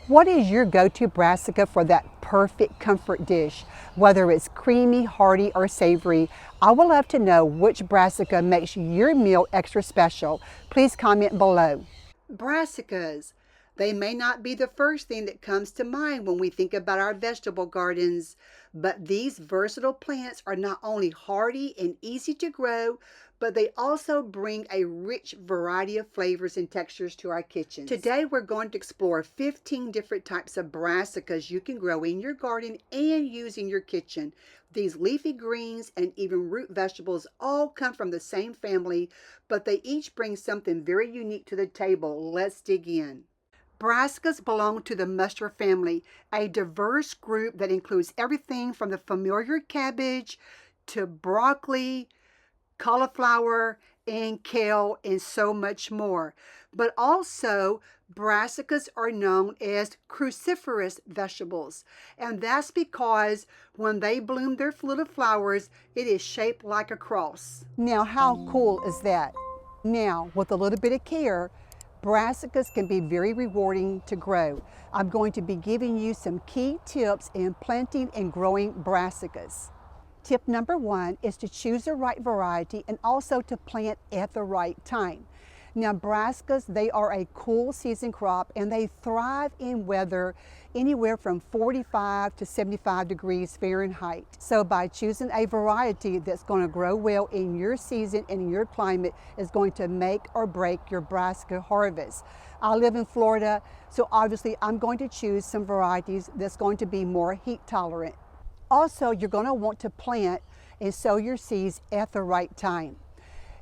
What is your go-to brassica for that perfect comfort dish? Whether it's creamy, hearty, or savory, I would love to know which brassica makes your meal extra special. Please comment below. Brassicas. They may not be the first thing that comes to mind when we think about our vegetable gardens, but these versatile plants are not only hardy and easy to grow, but they also bring a rich variety of flavors and textures to our kitchens. Today we're going to explore 15 different types of brassicas you can grow in your garden and use in your kitchen. These leafy greens and even root vegetables all come from the same family, but they each bring something very unique to the table. Let's dig in. Brassicas belong to the mustard family, a diverse group that includes everything from the familiar cabbage to broccoli, cauliflower, and kale, and so much more. But also, brassicas are known as cruciferous vegetables, and that's because when they bloom their little flowers, it is shaped like a cross. Now, how cool is that? Now, with a little bit of care, brassicas can be very rewarding to grow. I'm going to be giving you some key tips in planting and growing brassicas. Tip number 1 is to choose the right variety and also to plant at the right time. Now, brassicas, they are a cool season crop and they thrive in weather anywhere from 45 to 75 degrees Fahrenheit. So by choosing a variety that's going to grow well in your season and in your climate is going to make or break your brassica harvest. I live in Florida, so obviously I'm going to choose some varieties that's going to be more heat tolerant. Also, you're going to want to plant and sow your seeds at the right time.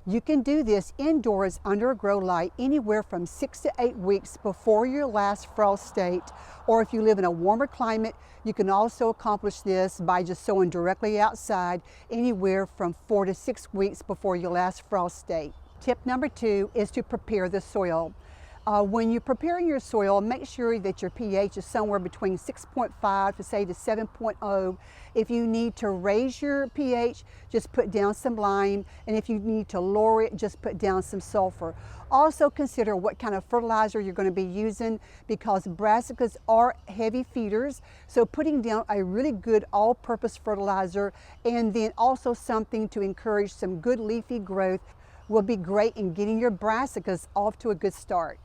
You can do this indoors under a grow light anywhere from 6 to 8 weeks before your last frost state, or if you live in a warmer climate, you can also accomplish this by just sowing directly outside anywhere from 4 to 6 weeks before your last frost state. Tip number 2 is to prepare the soil. When you're preparing your soil, make sure that your pH is somewhere between 6.5 to say to 7.0. If you need to raise your pH, just put down some lime, and if you need to lower it, just put down some sulfur. Also consider what kind of fertilizer you're going to be using because brassicas are heavy feeders, so putting down a really good all-purpose fertilizer and then also something to encourage some good leafy growth will be great in getting your brassicas off to a good start.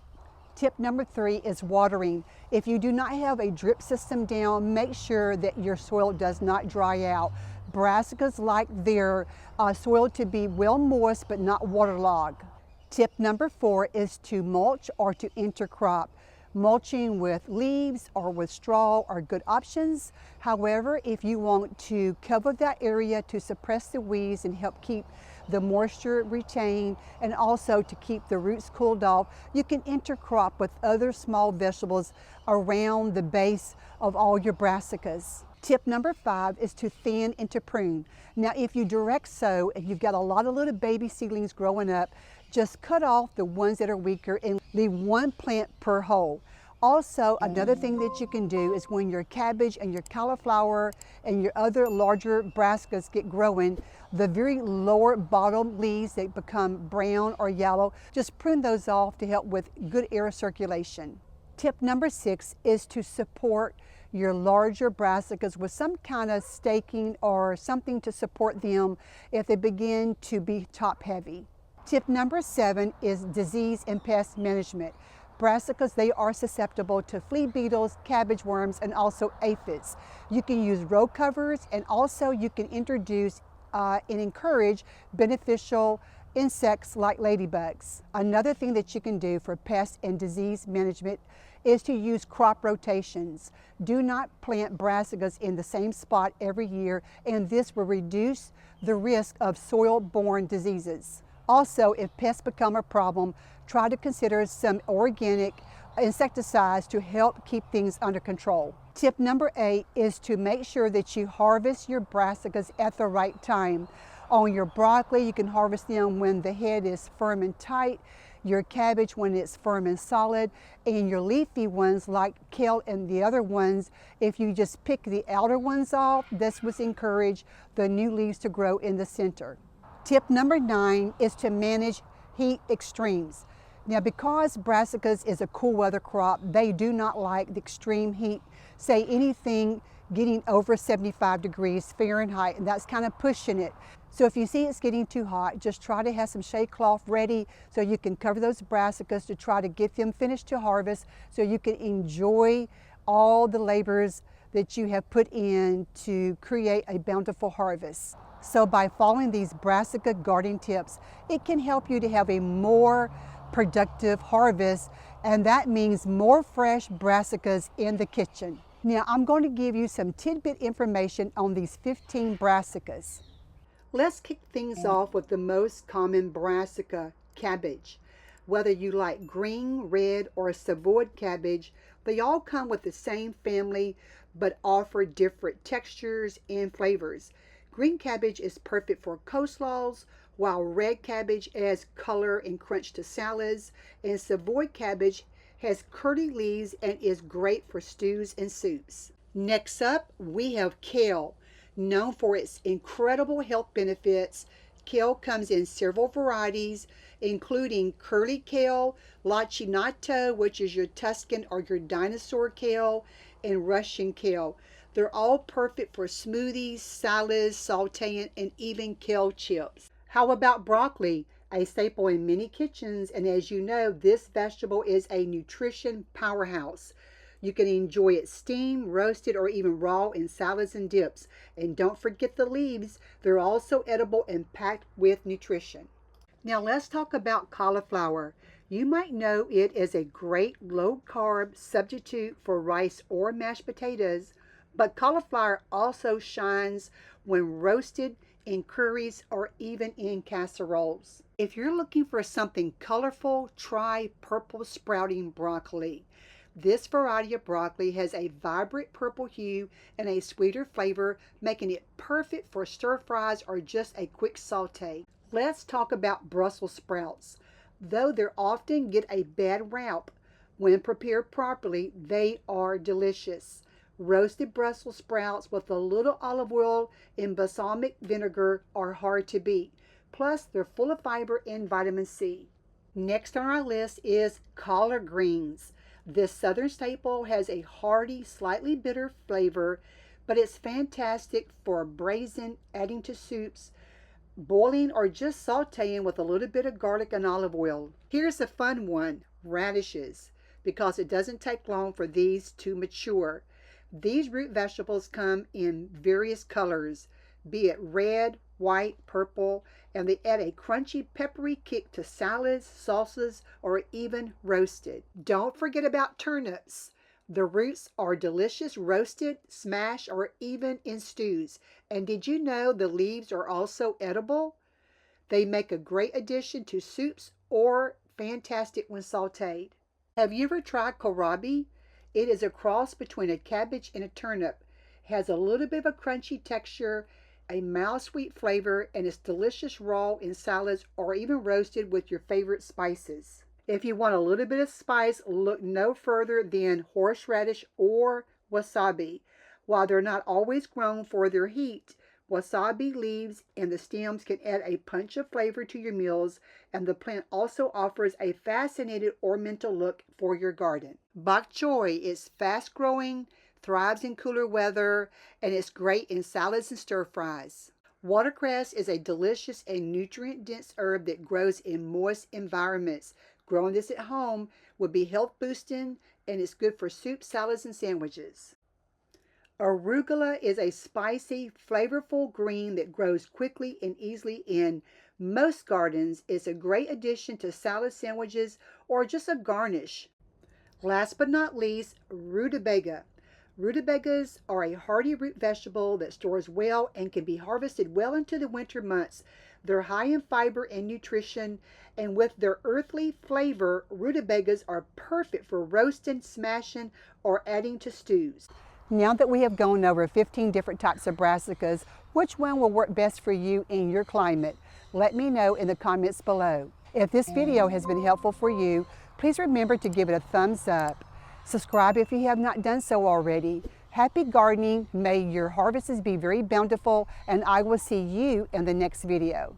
Tip number 3 is watering. If you do not have a drip system down, make sure that your soil does not dry out. Brassicas like their soil to be well moist but not waterlogged. Tip number 4 is to mulch or to intercrop. Mulching with leaves or with straw are good options. However, if you want to cover that area to suppress the weeds and help keep the moisture retained and also to keep the roots cooled off, you can intercrop with other small vegetables around the base of all your brassicas. Tip number 5 is to thin and to prune. Now, if you direct sow and you've got a lot of little baby seedlings growing up, just cut off the ones that are weaker and leave one plant per hole. Also, another thing that you can do is when your cabbage and your cauliflower and your other larger brassicas get growing, the very lower bottom leaves that become brown or yellow, just prune those off to help with good air circulation. Tip number 6 is to support your larger brassicas with some kind of staking or something to support them if they begin to be top heavy. Tip number 7 is disease and pest management. Brassicas, they are susceptible to flea beetles, cabbage worms, and also aphids. You can use row covers and also you can introduce and encourage beneficial insects like ladybugs. Another thing that you can do for pest and disease management is to use crop rotations. Do not plant brassicas in the same spot every year, and this will reduce the risk of soil-borne diseases. Also, if pests become a problem, try to consider some organic insecticides to help keep things under control. Tip number 8 is to make sure that you harvest your brassicas at the right time. On your broccoli, you can harvest them when the head is firm and tight, your cabbage when it's firm and solid, and your leafy ones like kale and the other ones, if you just pick the outer ones off, this would encourage the new leaves to grow in the center. Tip number 9 is to manage heat extremes. Now, because brassicas is a cool weather crop, they do not like the extreme heat, say anything getting over 75 degrees Fahrenheit, and that's kind of pushing it. So if you see it's getting too hot, just try to have some shade cloth ready so you can cover those brassicas to try to get them finished to harvest so you can enjoy all the labors that you have put in to create a bountiful harvest. So by following these brassica gardening tips, it can help you to have a more productive harvest, and that means more fresh brassicas in the kitchen. Now I'm going to give you some tidbit information on these 15 brassicas. Let's kick things off with the most common brassica, cabbage. Whether you like green, red, or Savoy cabbage, they all come with the same family but offer different textures and flavors. Green cabbage is perfect for coleslaws, while red cabbage adds color and crunch to salads, and Savoy cabbage has curly leaves and is great for stews and soups. Next up, we have kale. Known for its incredible health benefits, kale comes in several varieties, including curly kale, lacinato, which is your Tuscan or your dinosaur kale, and Russian kale. They're all perfect for smoothies, salads, sauteing, and even kale chips. How about broccoli? A staple in many kitchens, and as you know, this vegetable is a nutrition powerhouse. You can enjoy it steamed, roasted, or even raw in salads and dips. And don't forget the leaves. They're also edible and packed with nutrition. Now let's talk about cauliflower. You might know it as a great low-carb substitute for rice or mashed potatoes, but cauliflower also shines when roasted in curries or even in casseroles. If you're looking for something colorful, try purple sprouting broccoli. This variety of broccoli has a vibrant purple hue and a sweeter flavor, making it perfect for stir fries or just a quick saute. Let's talk about Brussels sprouts. Though they often get a bad rap, when prepared properly, they are delicious. Roasted Brussels sprouts with a little olive oil and balsamic vinegar are hard to beat. Plus, they're full of fiber and vitamin C. Next on our list is collard greens. This southern staple has a hearty, slightly bitter flavor, but it's fantastic for braising, adding to soups, boiling, or just sauteing with a little bit of garlic and olive oil. Here's a fun one, radishes, because it doesn't take long for these to mature. These root vegetables come in various colors, be it red, white, purple, and they add a crunchy, peppery kick to salads, salsas, or even roasted. Don't forget about turnips. The roots are delicious roasted, smashed, or even in stews. And did you know the leaves are also edible? They make a great addition to soups or fantastic when sauteed. Have you ever tried kohlrabi? It is a cross between a cabbage and a turnip. It has a little bit of a crunchy texture, a mild sweet flavor, and it's delicious raw in salads or even roasted with your favorite spices. If you want a little bit of spice, look no further than horseradish or wasabi. While they're not always grown for their heat, wasabi leaves and the stems can add a punch of flavor to your meals, and the plant also offers a fascinating ornamental look for your garden. Bok choy is fast growing, thrives in cooler weather, and it's great in salads and stir fries. Watercress is a delicious and nutrient-dense herb that grows in moist environments. Growing this at home would be health boosting, and it's good for soup, salads, and sandwiches. Arugula is a spicy, flavorful green that grows quickly and easily in most gardens. It's a great addition to salad sandwiches or just a garnish. Last but not least, rutabaga. Rutabagas are a hardy root vegetable that stores well and can be harvested well into the winter months. They're high in fiber and nutrition, and with their earthly flavor, rutabagas are perfect for roasting, smashing, or adding to stews. Now that we have gone over 15 different types of brassicas, which one will work best for you in your climate? Let me know in the comments below. If this video has been helpful for you, please remember to give it a thumbs up. Subscribe if you have not done so already. Happy gardening. May your harvests be very bountiful, and I will see you in the next video.